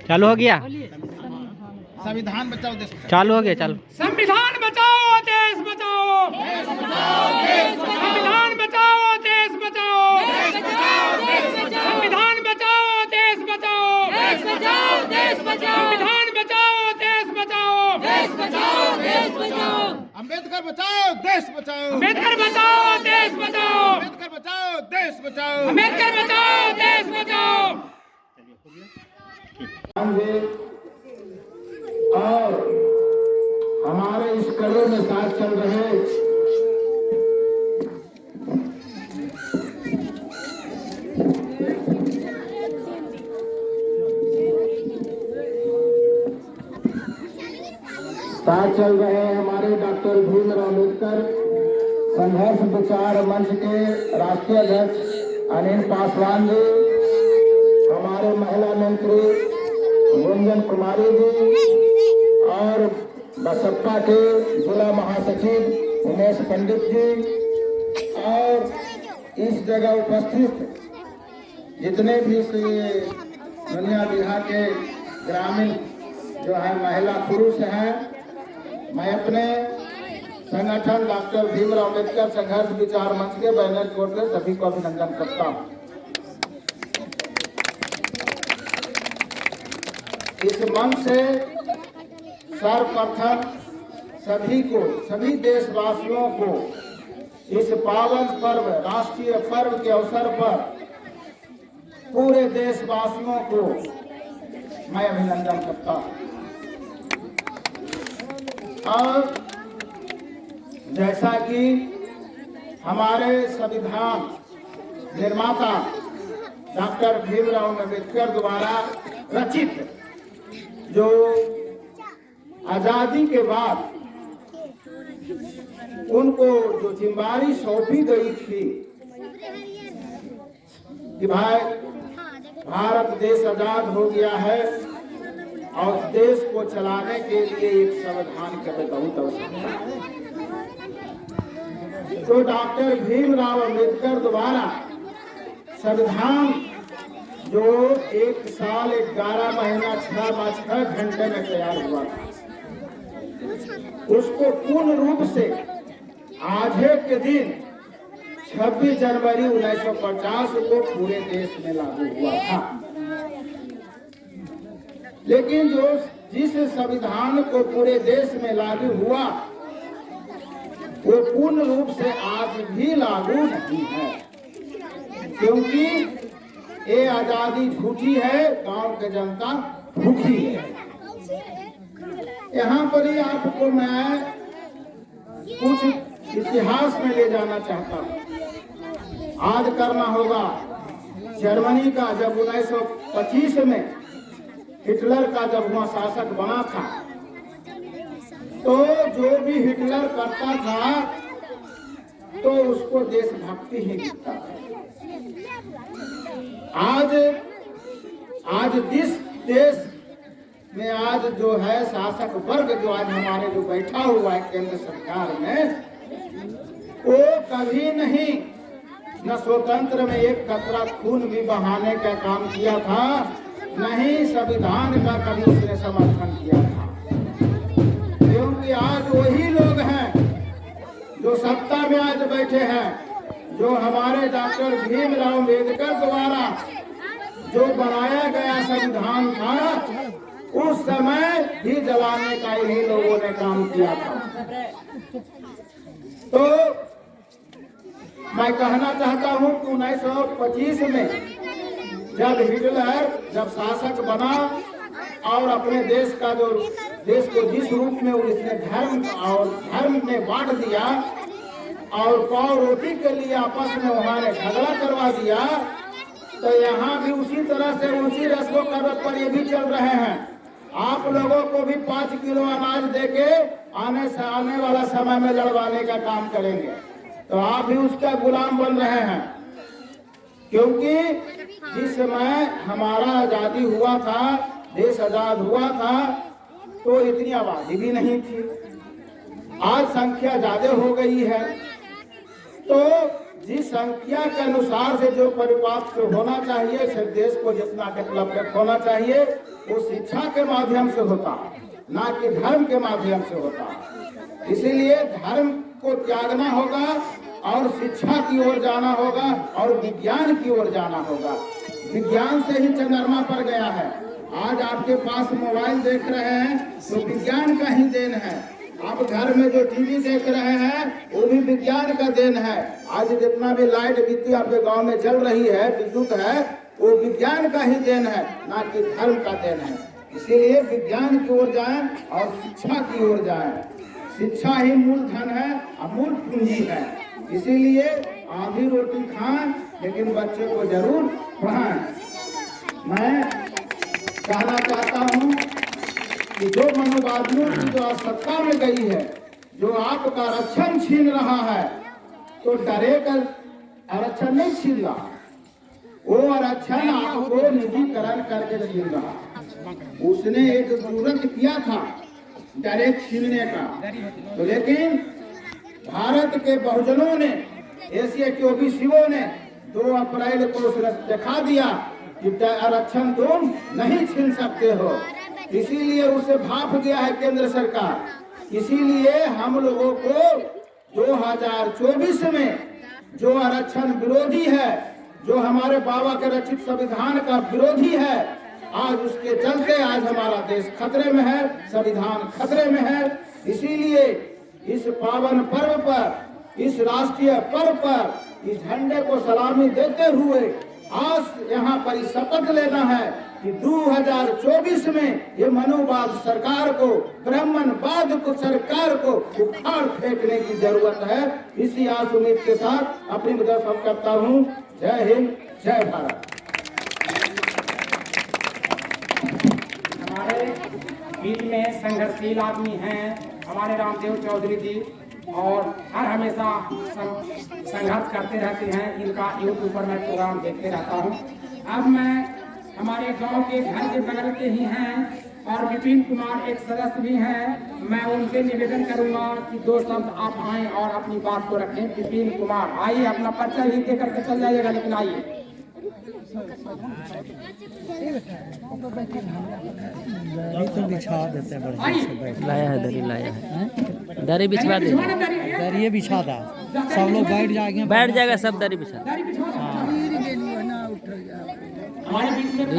चालू हो गया। संविधान बचाओ देश बचाओ। चालू हो गया। चालू। संविधान बचाओ देश बचाओ, संविधान बचाओ देश बचाओ, संविधान बचाओ देश बचाओ, संविधान बचाओ देश बचाओ, अम्बेडकर बचाओ देश बचाओ, अम्बेडकर बचाओ देश बचाओ, अम्बेडकर बचाओ देश बचाओ, अम्बेडकर बचाओ देश बचाओ। और हमारे इस कड़े में साथ चल रहे हमारे डॉक्टर भीमराव अम्बेडकर संघर्ष विचार मंच के राष्ट्रीय अध्यक्ष अनिल पासवान जी, हमारे महिला मंत्री गुंजन कुमारी जी और बसपा के जिला महासचिव उमेश पंडित जी और इस जगह उपस्थित जितने भी दुनिया बिहार के ग्रामीण जो है महिला पुरुष हैं, मैं अपने संगठन डॉक्टर भीमराव अम्बेडकर संघर्ष विचार मंच के बैनर कोड से सभी को अभिनंदन करता हूँ। इस मंच से सर्वप्रथम सभी देशवासियों को इस पावन पर्व, राष्ट्रीय पर्व के अवसर पर पूरे देशवासियों को मैं अभिनंदन करता हूँ। और जैसा कि हमारे संविधान निर्माता डॉक्टर भीमराव अम्बेडकर द्वारा रचित जो आजादी के बाद उनको जो जिम्मेदारी सौंपी गई थी कि भाई भारत देश आजाद हो गया है और देश को चलाने के लिए एक संविधान का बहुत आवश्यक है। तो डॉक्टर भीमराव अम्बेडकर द्वारा संविधान जो 1 साल 11 महीना 6 घंटे में तैयार हुआ था, उसको पूर्ण रूप से आज के दिन 26 जनवरी 1950 को पूरे देश में लागू हुआ था। लेकिन जिस संविधान को पूरे देश में लागू हुआ वो पूर्ण रूप से आज भी लागू नहीं है, क्योंकि ये आजादी झूठी है, गांव की जनता भूखी है। यहाँ पर ही आपको मैं कुछ इतिहास में ले जाना चाहता हूँ। आज करना होगा जर्मनी का जब 1925 में हिटलर का जब वहाँ शासक बना था, तो जो भी हिटलर करता था तो उसको देशभक्ति ही दिखता था। आज जिस देश में आज जो है शासक वर्ग जो आज हमारे जो बैठा हुआ है केंद्र सरकार में, वो कभी नहीं न स्वतंत्र में एक कतरा खून भी बहाने का काम किया था, नहीं संविधान का कभी उसने समर्थन किया था। क्योंकि आज वही लोग हैं जो सत्ता में आज बैठे हैं, जो हमारे डॉक्टर भीमराव अम्बेडकर द्वारा जो बनाया गया संविधान था, उस समय भी जलाने का इन्हीं लोगों ने काम किया था। तो मैं कहना चाहता हूं कि 1925 में जब हिटलर जब शासक बना और अपने देश को जिस रूप में उसने धर्म में बांट दिया और पाव रोटी के लिए आपस में उन्होंने झगड़ा करवा दिया, तो यहाँ भी उसी तरह से उसी रस्म पर ये भी चल रहे हैं। आप लोगों को भी 5 किलो अनाज देके आने वाला समय में लड़वाने का काम करेंगे, तो आप भी उसका गुलाम बन रहे हैं। क्योंकि जिस समय हमारा आजादी हुआ था, देश आजाद हुआ था, तो इतनी आबादी भी नहीं थी। आज संख्या ज्यादा हो गई है, तो जिस संख्या के अनुसार से जो परिपाक होना चाहिए, देश को जितना डेवलपमेंट होना चाहिए, वो शिक्षा के माध्यम से होता, ना कि धर्म के माध्यम से होता। इसीलिए धर्म को त्यागना होगा और शिक्षा की ओर जाना होगा और विज्ञान की ओर जाना होगा। विज्ञान से ही चंद्रमा पर गया है। आज आपके पास मोबाइल देख रहे हैं तो विज्ञान का ही देन है। आप घर में जो टीवी देख रहे हैं वो भी विज्ञान का देन है। आज जितना भी लाइट बिजली आपके गांव में चल रही है, विद्युत है, वो विज्ञान का ही देन है, ना कि धर्म का देन है। इसीलिए विज्ञान की ओर जाएं और शिक्षा की ओर जाएं। शिक्षा ही मूल धन है और मूल पूंजी है। इसीलिए आधी रोटी खाएं लेकिन बच्चे को जरूर पढ़ाएं। मैं कहना चाहता हूं कि जो मनोवादियों की जो सत्ता में गई है, जो आपका आरक्षण छीन रहा है, तो डरे कर आरक्षण नहीं छीन रहा, वो आरक्षण आपको निजीकरण करके छीन रहा। उसने एक जरूरत किया था डायरेक्ट छीनने का, तो लेकिन भारत के बहुजनों ने, एशिया के ओबीसीओं ने 2 अप्रैल को दिखा दिया कि आरक्षण तुम नहीं छीन सकते हो। इसीलिए उसे भाप गया है केंद्र सरकार। इसीलिए हम लोगों को 2024 में जो आरक्षण विरोधी है, जो हमारे बाबा के रचित संविधान का विरोधी है, आज उसके चलते आज हमारा देश खतरे में है, संविधान खतरे में है। इसीलिए इस पावन पर्व पर, इस राष्ट्रीय पर्व पर इस झंडे को सलामी देते हुए आज यहाँ पर शपथ लेना है कि 2024 में ये मनोवाद सरकार को, ब्राह्मणवाद को सरकार को उखाड़ फेंकने की जरूरत है। इसी आस उम्मीद के साथ अपनी वजह से करता हूँ। जय हिंद, जय भारत। हमारे बीच में संघर्षशील आदमी हैं हमारे रामदेव चौधरी जी, और हर हमेशा संघर्ष करते रहते हैं। इनका यूट्यूब पर मैं प्रोग्राम देखते रहता हूं। अब मैं हमारे गांव के घर के बगल के ही हैं और विपिन कुमार एक सदस्य भी हैं। मैं उनसे निवेदन करूंगा कि 2 शब्द आप आएँ और अपनी बात को रखें। विपिन कुमार आइए, अपना परिचय ही दे करके चल जाइएगा, लेकिन आइए। तो बिछा देते हैं, लाया है दरी, लाया है दरी बिछवा दे, दरिये बिछा था, सब लोग बैठ जाएगा, सब दरी बिछा। हमारे बीच में